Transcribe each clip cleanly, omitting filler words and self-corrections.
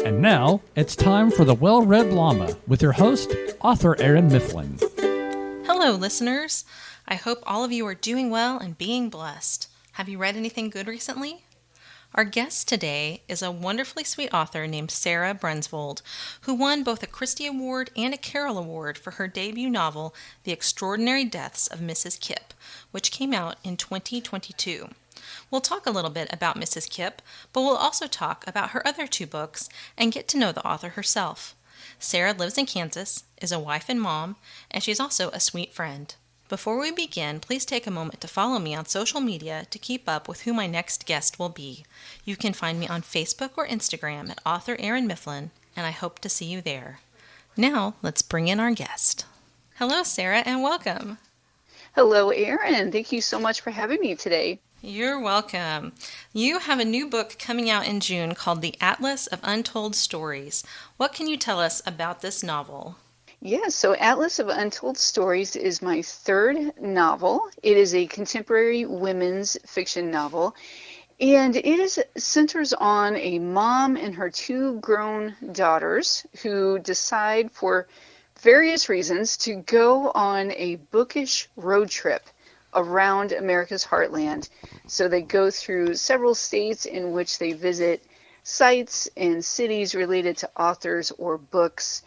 And now, it's time for the Well-Read Llama with your host, author Erin Mifflin. Hello, listeners. I hope all of you are doing well and being blessed. Have you read anything good recently? Our guest today is a wonderfully sweet author named Sara Brunsvold, who won both a Christie Award and a Carol Award for her debut novel, The Extraordinary Deaths of Mrs. Kipp, which came out in 2022. We'll talk a little bit about Mrs. Kipp, but we'll also talk about her other two books and get to know the author herself. Sara lives in Kansas, is a wife and mom, and she's also a sweet friend. Before we begin, please take a moment to follow me on social media to keep up with who my next guest will be. You can find me on Facebook or Instagram at author Erin Mifflin, and I hope to see you there. Now, let's bring in our guest. Hello, Sara, and welcome. Hello, Erin. Thank you so much for having me today. You're welcome. You have a new book coming out in June called The Atlas of Untold Stories. What can you tell us about this novel? Yes, so Atlas of Untold Stories is my third novel. It is a contemporary women's fiction novel, and centers on a mom and her two grown daughters who decide for various reasons to go on a bookish road trip around America's heartland. So they go through several states in which they visit sites and cities related to authors or books.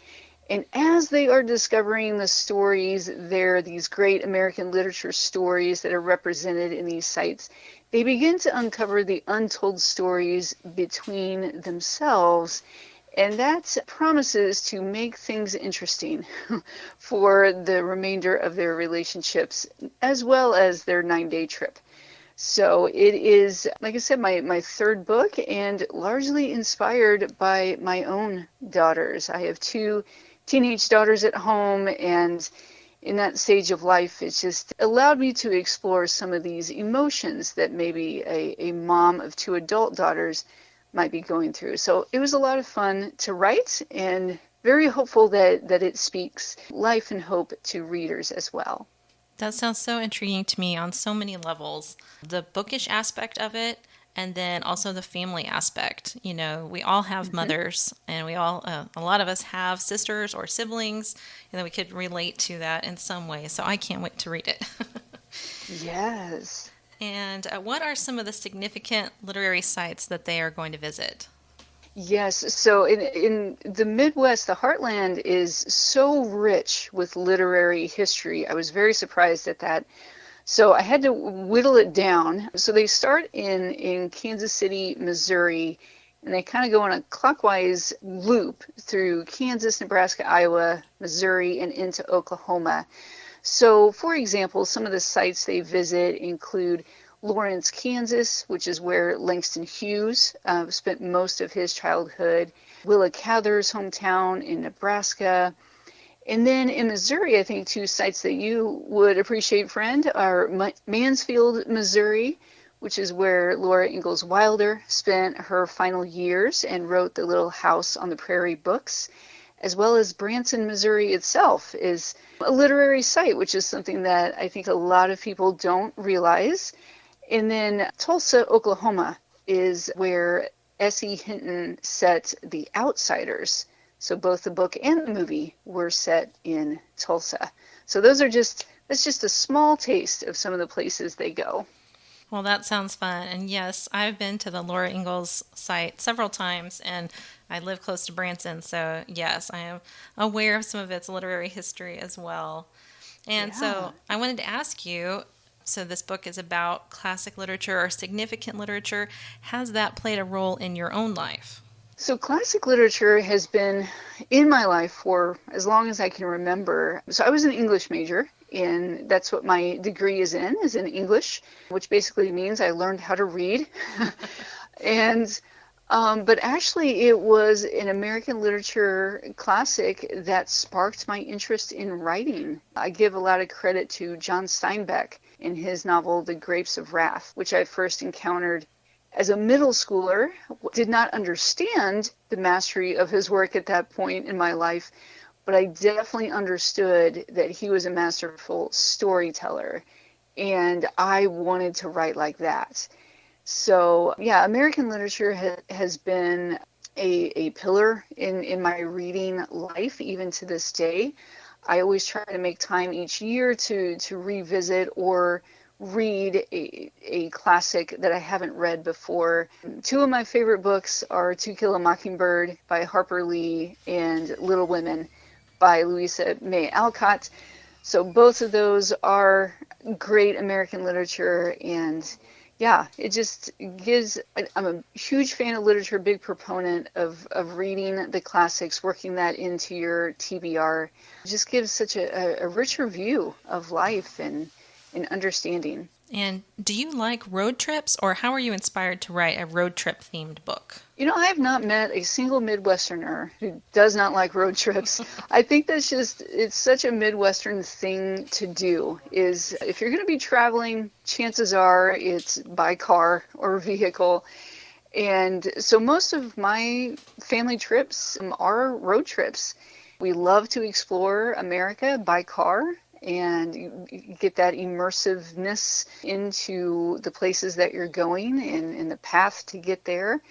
And as they are discovering the stories, there are these great American literature stories that are represented in these sites. They begin to uncover the untold stories between themselves, and that promises to make things interesting for the remainder of their relationships, as well as their 9-day trip. So it is, like I said, my third book, and largely inspired by my own daughters. I have two teenage daughters at home, and in that stage of life, it's just allowed me to explore some of these emotions that maybe a mom of two adult daughters might be going through. So it was a lot of fun to write, and very hopeful that it speaks life and hope to readers as well. That sounds so intriguing to me on so many levels. The bookish aspect of it, and then also the family aspect. You know, we all have mothers, and we all, a lot of us have sisters or siblings, and then we could relate to that in some way. So I can't wait to read it. Yes. And what are some of the significant literary sites that they are going to visit? Yes, so in the Midwest, the heartland is so rich with literary history. I was very surprised at that. So I had to whittle it down. So they start in Kansas City, Missouri, and they kind of go on a clockwise loop through Kansas, Nebraska, Iowa, Missouri, and into Oklahoma. So, for example, some of the sites they visit include Lawrence, Kansas, which is where Langston Hughes spent most of his childhood, Willa Cather's hometown in Nebraska. And then in Missouri, I think two sites that you would appreciate, friend, are Mansfield, Missouri, which is where Laura Ingalls Wilder spent her final years and wrote the Little House on the Prairie books, as well as Branson, Missouri itself is a literary site, which is something that I think a lot of people don't realize. And then Tulsa, Oklahoma is where S.E. Hinton set The Outsiders. So both the book and the movie were set in Tulsa. So that's just a small taste of some of the places they go. Well, that sounds fun. And yes, I've been to the Laura Ingalls site several times, and I live close to Branson. So yes, I am aware of some of its literary history as well. And so I wanted to ask you, so this book is about classic literature or significant literature. Has that played a role in your own life? So classic literature has been in my life for as long as I can remember. So I was an English major, and that's what my degree is in English, which basically means I learned how to read. But actually it was an American literature classic that sparked my interest in writing. I give a lot of credit to John Steinbeck in his novel, The Grapes of Wrath, which I first encountered as a middle schooler. Did not understand the mastery of his work at that point in my life, but I definitely understood that he was a masterful storyteller, and I wanted to write like that. So yeah, American literature has been a pillar in my reading life, even to this day. I always try to make time each year to revisit or read a classic that I haven't read before. Two of my favorite books are To Kill a Mockingbird by Harper Lee and Little Women by Louisa May Alcott. So both of those are great American literature, and yeah, it just gives, I'm a huge fan of literature, big proponent of reading the classics, working that into your TBR. It just gives such a richer view of life and understanding. And do you like road trips, or how are you inspired to write a road trip themed book? I have not met a single Midwesterner who does not like road trips. I think it's such a Midwestern thing to do, is if you're going to be traveling, chances are it's by car or vehicle. And so most of my family trips are road trips. We love to explore America by car and you get that immersiveness into the places that you're going and the path to get there.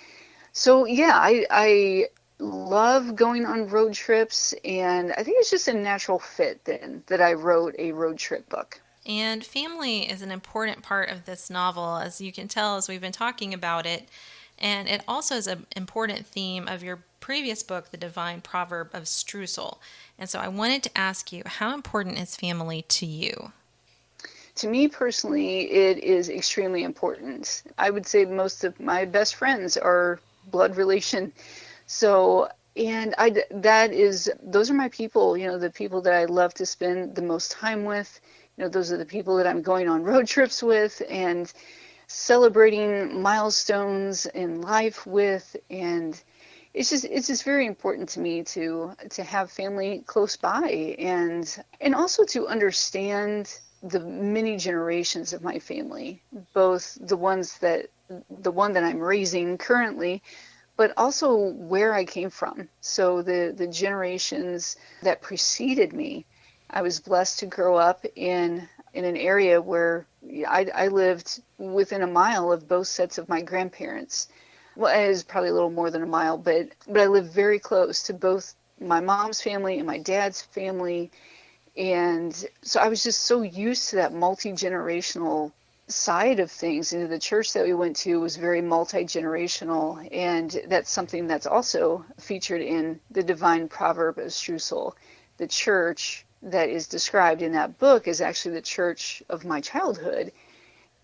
So yeah, I love going on road trips, and I think it's just a natural fit then that I wrote a road trip book. And family is an important part of this novel, as you can tell as we've been talking about it. And it also is an important theme of your previous book, The Divine Proverb of Streusel. And so I wanted to ask you, how important is family to you? To me personally, it is extremely important. I would say most of my best friends are blood relation. So, and those are my people, the people that I love to spend the most time with. Those are the people that I'm going on road trips with and celebrating milestones in life with. And it's just very important to me to have family close by and also to understand the many generations of my family, both the one that I'm raising currently, but also where I came from. So the generations that preceded me. I was blessed to grow up in an area where I lived within a mile of both sets of my grandparents. Well, it is probably a little more than a mile, but I lived very close to both my mom's family and my dad's family. And so I was just so used to that multi-generational side of things. The church that we went to was very multi-generational, and that's something that's also featured in The Divine Proverb of Streusel. The church that is described in that book is actually the church of my childhood.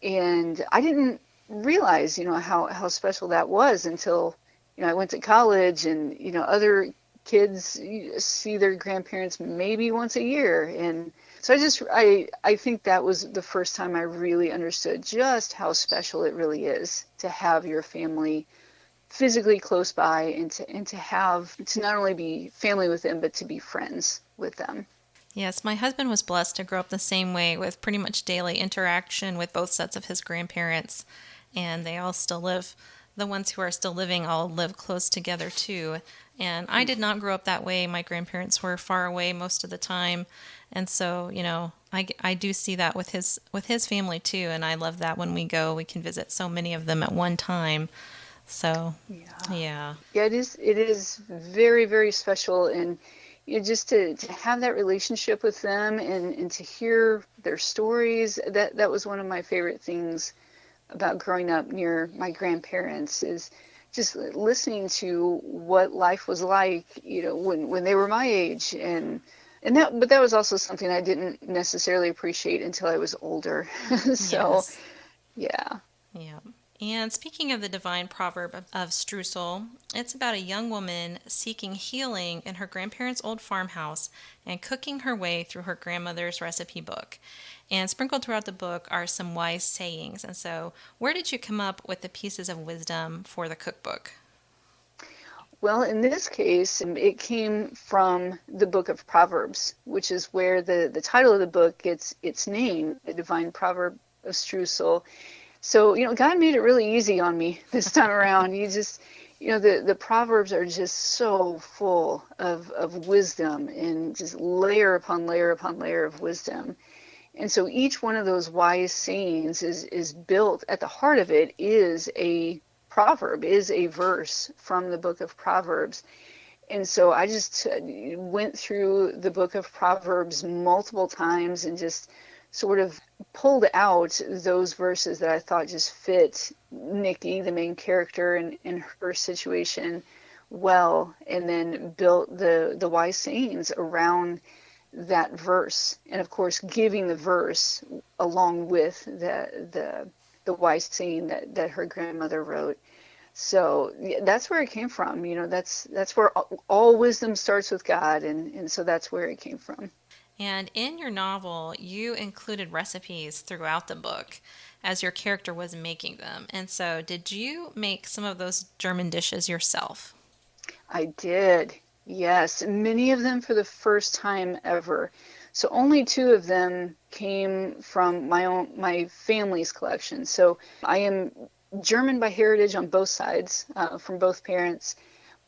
And I didn't realize, how special that was until, I went to college and, other kids see their grandparents maybe once a year. And so I think that was the first time I really understood just how special it really is to have your family physically close by and to not only be family with them, but to be friends with them. Yes, my husband was blessed to grow up the same way with pretty much daily interaction with both sets of his grandparents, and they all still live. The ones who are still living all live close together too. And I did not grow up that way. My grandparents were far away most of the time, and so I do see that with his family too. And I love that when we go, we can visit so many of them at one time. So yeah, it is very, very special. And just to have that relationship with them and to hear their stories, that was one of my favorite things about growing up near my grandparents, is just listening to what life was like, when they were my age. But that was also something I didn't necessarily appreciate until I was older. So, yes. Yeah. Yeah. And speaking of the divine proverb of Streusel, it's about a young woman seeking healing in her grandparents' old farmhouse and cooking her way through her grandmother's recipe book. And sprinkled throughout the book are some wise sayings. And so, where did you come up with the pieces of wisdom for the cookbook? Well, in this case, it came from the book of Proverbs, which is where the title of the book gets its name, the Divine Proverb of Streusel. So, God made it really easy on me this time around. You just, the Proverbs are just so full of wisdom and just layer upon layer upon layer of wisdom. And so each one of those wise sayings is built, at the heart of it is a proverb, is a verse from the book of Proverbs. And so I just went through the book of Proverbs multiple times and just sort of pulled out those verses that I thought just fit Nikki, the main character, and her situation well, and then built the wise sayings around that verse. And of course, giving the verse along with the wise saying that her grandmother wrote. So yeah, that's where it came from. That's where all wisdom starts with God, and so that's where it came from. And in your novel, you included recipes throughout the book as your character was making them. And so, did you make some of those German dishes yourself? I did, yes, many of them for the first time ever. So only two of them came from my family's collection. So I am German by heritage on both sides, from both parents,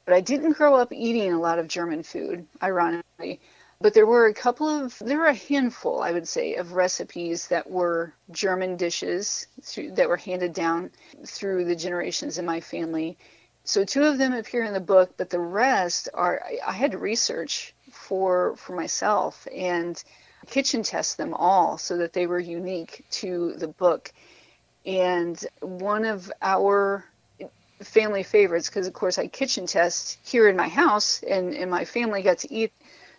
but I didn't grow up eating a lot of German food, ironically. But there were a handful, I would say, of recipes that were German dishes that were handed down through the generations in my family. So two of them appear in the book, but the rest I had to research for myself and kitchen test them all so that they were unique to the book. And one of our family favorites, because of course I kitchen test here in my house, and my family got to eat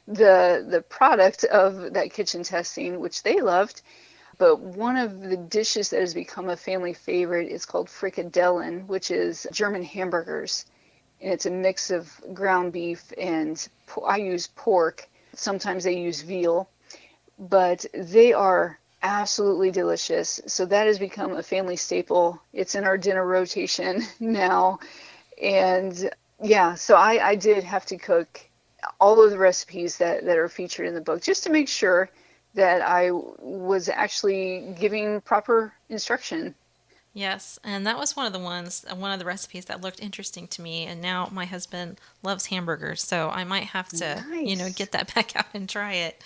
the product of that kitchen testing, which they loved. But one of the dishes that has become a family favorite is called frikadellen, which is German hamburgers. And it's a mix of ground beef and I use pork. Sometimes they use veal, but they are absolutely delicious. So that has become a family staple. It's in our dinner rotation now. And yeah, so I did have to cook all of the recipes that are featured in the book just to make sure that I was actually giving proper instruction. Yes, and that was one of the recipes that looked interesting to me. And now my husband loves hamburgers, so I might have to, Nice. get that back out and try it.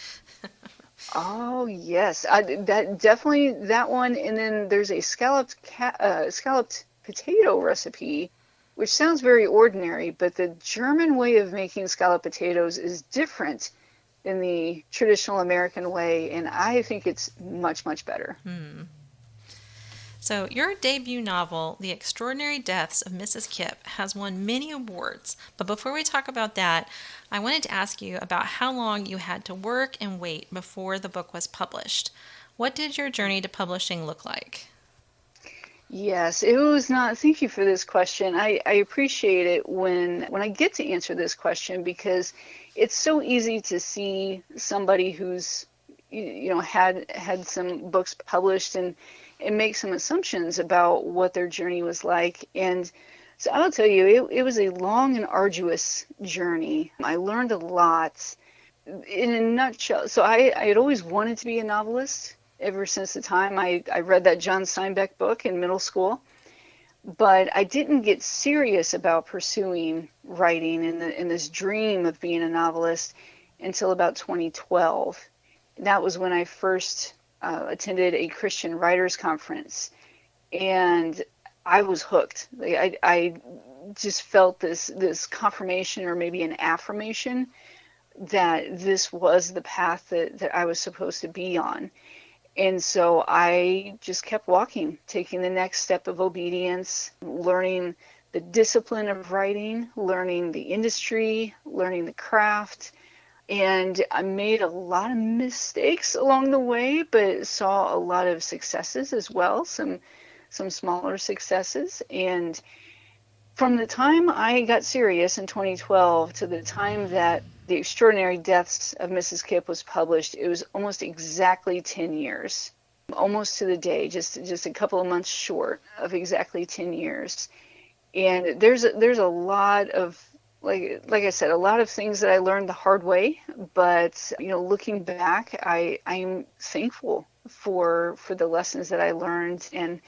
Oh yes, that definitely that one. And then there's a scalloped potato recipe, which sounds very ordinary, but the German way of making scalloped potatoes is different than the traditional American way, and I think it's much, much better. So, your debut novel, The Extraordinary Deaths of Mrs. Kipp, has won many awards. But before we talk about that, I wanted to ask you about how long you had to work and wait before the book was published. What did your journey to publishing look like? Yes, it was not. Thank you for this question. I appreciate it when I get to answer this question because it's so easy to see somebody who's had some books published and make some assumptions about what their journey was like. And so I'll tell you, it was a long and arduous journey. I learned a lot. In a nutshell, so I had always wanted to be a novelist ever since the time I read that John Steinbeck book in middle school. But I didn't get serious about pursuing writing and this dream of being a novelist until about 2012. That was when I first attended a Christian writers conference, and I was hooked. I just felt this confirmation or maybe an affirmation that this was the path that I was supposed to be on. And so I just kept walking, taking the next step of obedience, learning the discipline of writing, learning the industry, learning the craft. And I made a lot of mistakes along the way, but saw a lot of successes as well, some smaller successes. And from the time I got serious in 2012 to the time that The Extraordinary Deaths of Mrs. Kipp was published, it was almost exactly 10 years, almost to the day, just a couple of months short of exactly 10 years. And there's a lot of, like I said, a lot of things that I learned the hard way, but looking back, I'm thankful for the lessons that I learned and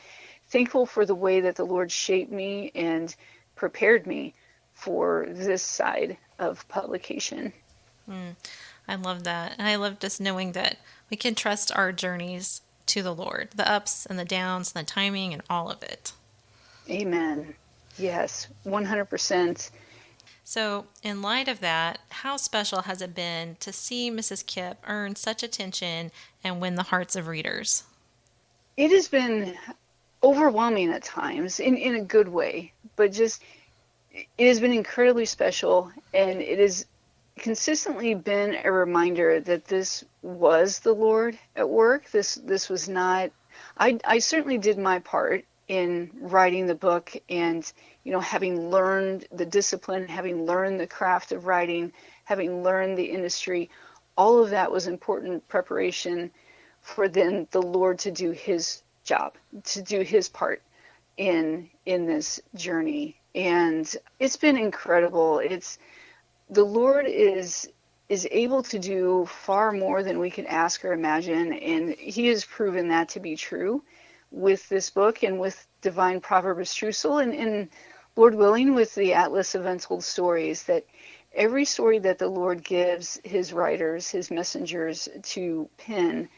thankful for the way that the Lord shaped me and prepared me for this side of publication. I love that. And I love just knowing that we can trust our journeys to the Lord, the ups and the downs, and the timing and all of it. Amen. Yes, 100%. So, in light of that, how special has it been to see Mrs. Kipp earn such attention and win the hearts of readers? It has been overwhelming at times in a good way, but just it has been incredibly special, and it has consistently been a reminder that this was the Lord at work. This was not. I certainly did my part in writing the book, and having learned the discipline, having learned the craft of writing, having learned the industry, all of that was important preparation for then the Lord to do His job, to do His part in this journey. And it's been incredible. It's the Lord is able to do far more than we could ask or imagine, and He has proven that to be true with this book and with Divine Proverb Streusel, and Lord willing, with the Atlas of Untold Stories, that every story that the Lord gives His writers, His messengers to pen,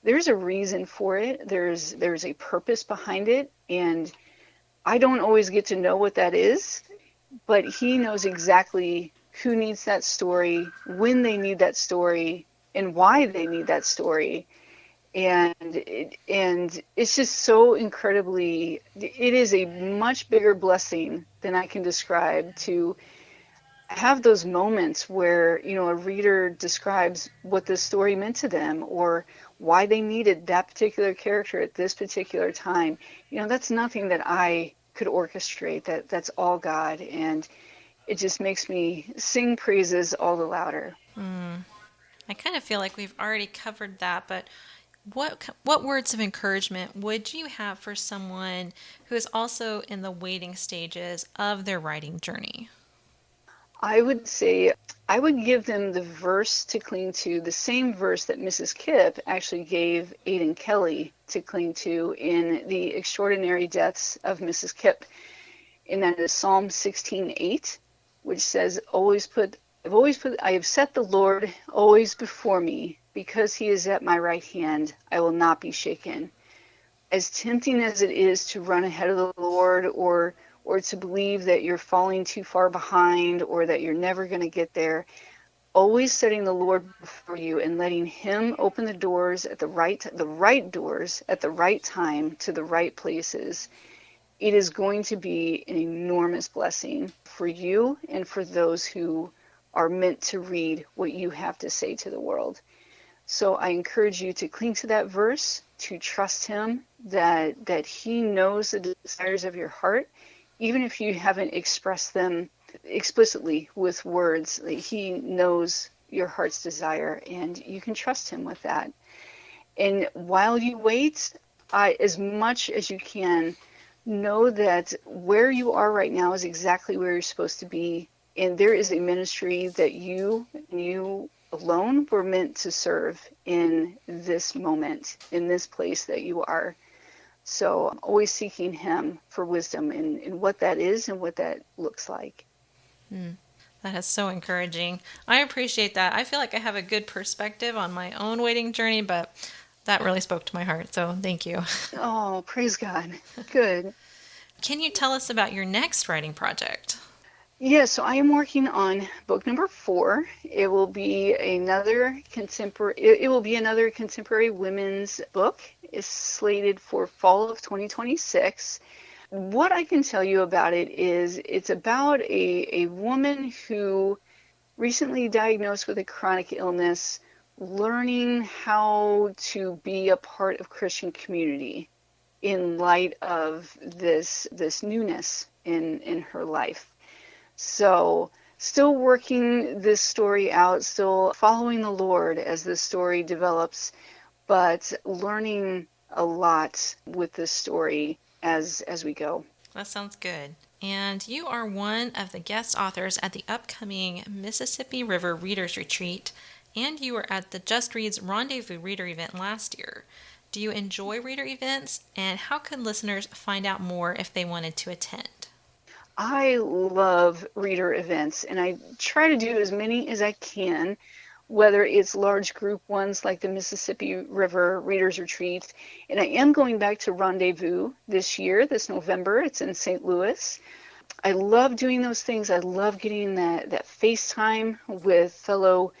there's a reason for it. There's a purpose behind it, and I don't always get to know what that is, but He knows exactly who needs that story, when they need that story, and why they need that story. And it's just so incredibly, it is a much bigger blessing than I can describe to have those moments where, a reader describes what the story meant to them or why they needed that particular character at this particular time. That's nothing that I could orchestrate. That's all God, and it just makes me sing praises all the louder. I kind of feel like we've already covered that, but what words of encouragement would you have for someone who is also in the waiting stages of their writing journey? I would say I would give them the verse to cling to, the same verse that Mrs. Kipp actually gave Aidan Kelly to cling to in The Extraordinary Deaths of Mrs. Kipp. And that is Psalm 16:8, which says, I have set the Lord always before me, because He is at my right hand, I will not be shaken. As tempting as it is to run ahead of the Lord, or to believe that you're falling too far behind, or that you're never going to get there, always setting the Lord before you and letting Him open the doors at the right doors at the right time to the right places, it is going to be an enormous blessing for you and for those who are meant to read what you have to say to the world. So I encourage you to cling to that verse, to trust Him, that He knows the desires of your heart, even if you haven't expressed them explicitly with words. He knows your heart's desire, and you can trust Him with that. And while you wait, as much as you can, know that where you are right now is exactly where you're supposed to be, and there is a ministry that you alone were meant to serve in this moment, in this place that you are. So I'm always seeking Him for wisdom in what that is and what that looks like. That is so encouraging. I appreciate that. I feel like I have a good perspective on my own waiting journey, but that really spoke to my heart, so thank you. Oh, praise God. Good. Can you tell us about your next writing project? Yes, so I am working on book number 4. It will be another contemporary women's book. It's slated for fall of 2026. What I can tell you about it is it's about a woman who recently diagnosed with a chronic illness, learning how to be a part of Christian community in light of this newness in her life. So still working this story out, still following the Lord as this story develops, but learning a lot with this story as we go. That sounds good. And you are one of the guest authors at the upcoming Mississippi River Readers Retreat, and you were at the Just Reads Rendezvous Reader event last year. Do you enjoy reader events, and how could listeners find out more if they wanted to attend? I love reader events, and I try to do as many as I can, whether it's large group ones like the Mississippi River Readers Retreat. And I am going back to Rendezvous this year, this November. It's in St. Louis. I love doing those things. I love getting that FaceTime with fellow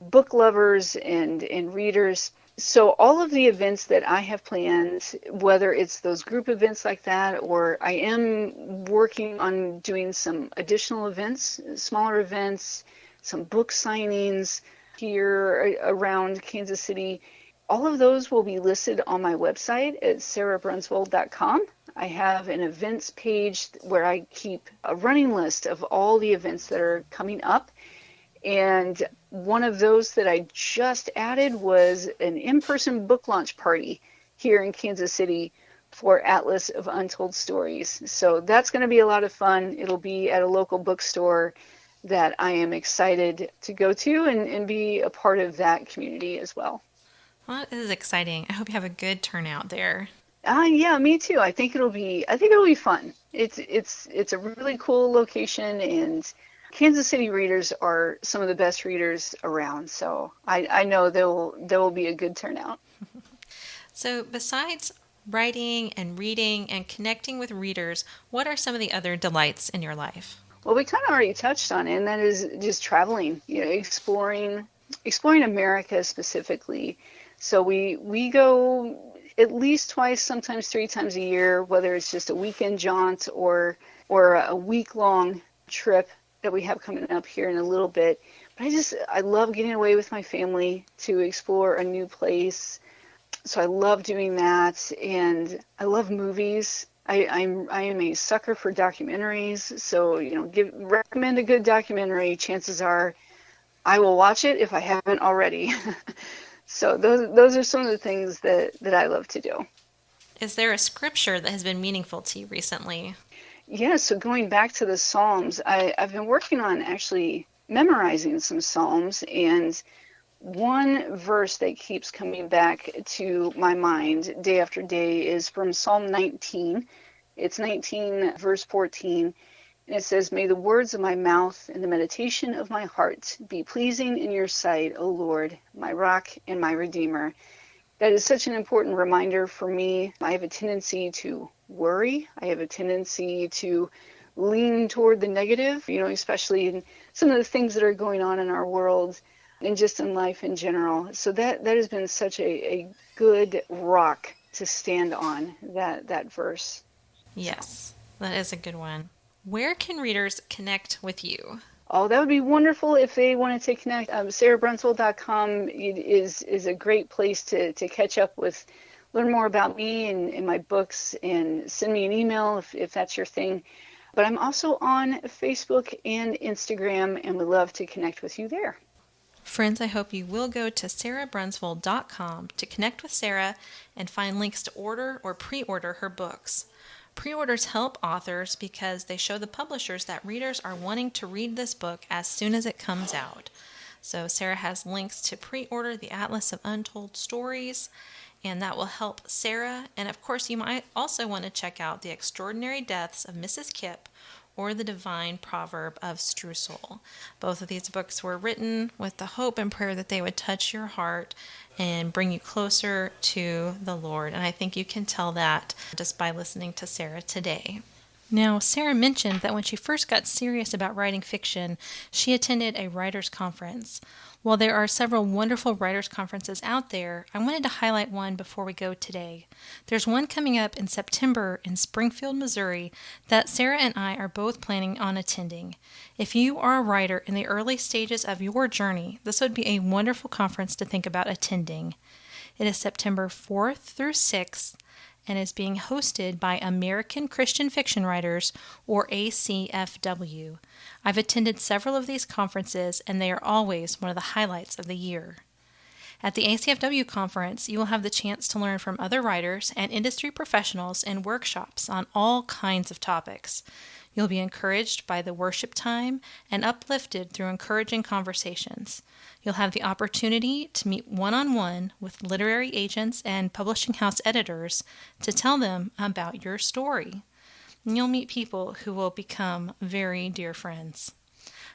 book lovers and readers. So all of the events that I have planned, whether it's those group events like that, or I am working on doing some additional events, smaller events, some book signings here around Kansas City, all of those will be listed on my website at sarabrunsvold.com. I have an events page where I keep a running list of all the events that are coming up. And one of those that I just added was an in-person book launch party here in Kansas City for Atlas of Untold Stories. So that's going to be a lot of fun. It'll be at a local bookstore that I am excited to go to and be a part of that community as well. Well, that is exciting. I hope you have a good turnout there. Yeah, me too. I think it'll be fun. It's a really cool location, and Kansas City readers are some of the best readers around. So I know there will be a good turnout. So besides writing and reading and connecting with readers, what are some of the other delights in your life? Well, we kind of already touched on it, and that is just traveling, exploring America specifically. So we go at least twice, sometimes 3 times a year, whether it's just a weekend jaunt or a week-long trip that we have coming up here in a little bit. But I love getting away with my family to explore a new place. So I love doing that, and I love movies. I am a sucker for documentaries. So recommend a good documentary. Chances are I will watch it if I haven't already. So those are some of the things that I love to do. Is there a scripture that has been meaningful to you recently? Yeah, so going back to the Psalms, I've been working on actually memorizing some Psalms, and one verse that keeps coming back to my mind day after day is from Psalm 19. It's 19 verse 14. And it says, "May the words of my mouth and the meditation of my heart be pleasing in your sight, O Lord, my rock and my redeemer." That is such an important reminder for me. I have a tendency to worry. I have a tendency to lean toward the negative, especially in some of the things that are going on in our world and just in life in general. So that has been such a good rock to stand on, that verse. Yes, that is a good one. Where can readers connect with you? Oh, that would be wonderful if they wanted to connect. SaraBrunsvold.com is a great place to catch up with, learn more about me and my books, and send me an email if that's your thing. But I'm also on Facebook and Instagram, and would love to connect with you there. Friends, I hope you will go to sarabrunsvold.com to connect with Sara and find links to order or pre-order her books. Pre-orders help authors because they show the publishers that readers are wanting to read this book as soon as it comes out. So Sara has links to pre-order the Atlas of Untold Stories, and that will help Sara. And of course, you might also want to check out The Extraordinary Deaths of Mrs. Kipp or The Divine Proverb of Streussel. Both of these books were written with the hope and prayer that they would touch your heart and bring you closer to the Lord. And I think you can tell that just by listening to Sara today. Now, Sara mentioned that when she first got serious about writing fiction, she attended a writers' conference. While there are several wonderful writers' conferences out there, I wanted to highlight one before we go today. There's one coming up in September in Springfield, Missouri, that Sara and I are both planning on attending. If you are a writer in the early stages of your journey, this would be a wonderful conference to think about attending. It is September 4th through 6th, and is being hosted by American Christian Fiction Writers, or ACFW. I've attended several of these conferences, and they are always one of the highlights of the year. At the ACFW conference, you will have the chance to learn from other writers and industry professionals in workshops on all kinds of topics. You'll be encouraged by the worship time and uplifted through encouraging conversations. You'll have the opportunity to meet one-on-one with literary agents and publishing house editors to tell them about your story. And you'll meet people who will become very dear friends.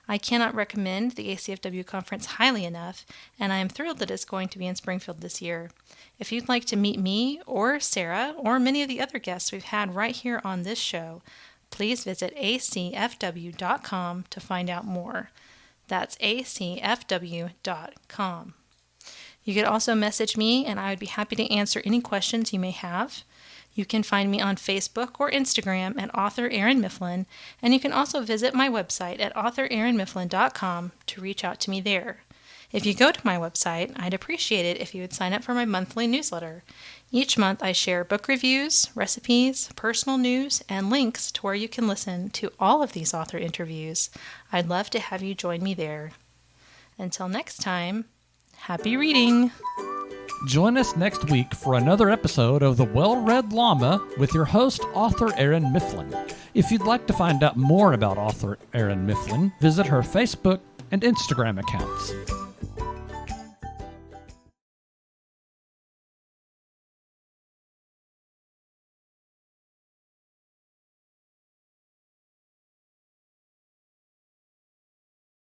I cannot recommend the ACFW conference highly enough, and I am thrilled that it's going to be in Springfield this year. If you'd like to meet me or Sara or many of the other guests we've had right here on this show, please visit acfw.com to find out more. That's acfw.com. You could also message me, and I would be happy to answer any questions you may have. You can find me on Facebook or Instagram at author Erin Mifflin, and you can also visit my website at authorerinmifflin.com to reach out to me there. If you go to my website, I'd appreciate it if you would sign up for my monthly newsletter. Each month I share book reviews, recipes, personal news, and links to where you can listen to all of these author interviews. I'd love to have you join me there. Until next time, happy reading! Join us next week for another episode of The Well-Read Llama with your host, author Erin Mifflin. If you'd like to find out more about author Erin Mifflin, visit her Facebook and Instagram accounts.